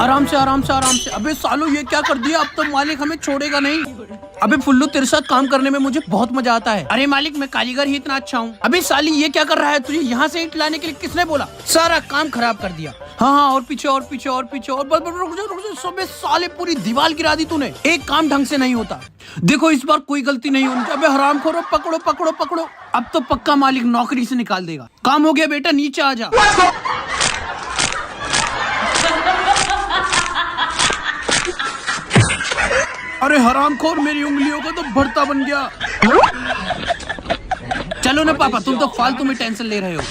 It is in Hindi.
आराम से आराम से आराम से। अबे सालो ये क्या कर दिया, अब तो मालिक हमें छोड़ेगा नहीं। अबे फुल्लू तेरे साथ काम करने में मुझे बहुत मजा आता है। अरे मालिक मैं कारीगर ही इतना अच्छा हूँ। अबे साली ये क्या कर रहा है, तुझे यहाँ से ईंट लाने के लिए किसने बोला? सारा काम खराब कर दिया। हाँ हाँ और पीछे और पीछे और पीछे और बस बस रुक जा सबे साले पूरी दीवार गिरा दी तूने। एक काम ढंग से नहीं होता। देखो इस बार कोई गलती नहीं होनी चाहिए। अबे हरामखोरो पकड़ो पकड़ो पकड़ो। अब तो पक्का मालिक नौकरी से निकाल देगा। काम हो गया बेटा, नीचे आ जा। अरे हरामखोर मेरी उंगलियों का तो भरता बन गया। चलो ना पापा, तुम तो फालतू में टेंशन ले रहे हो।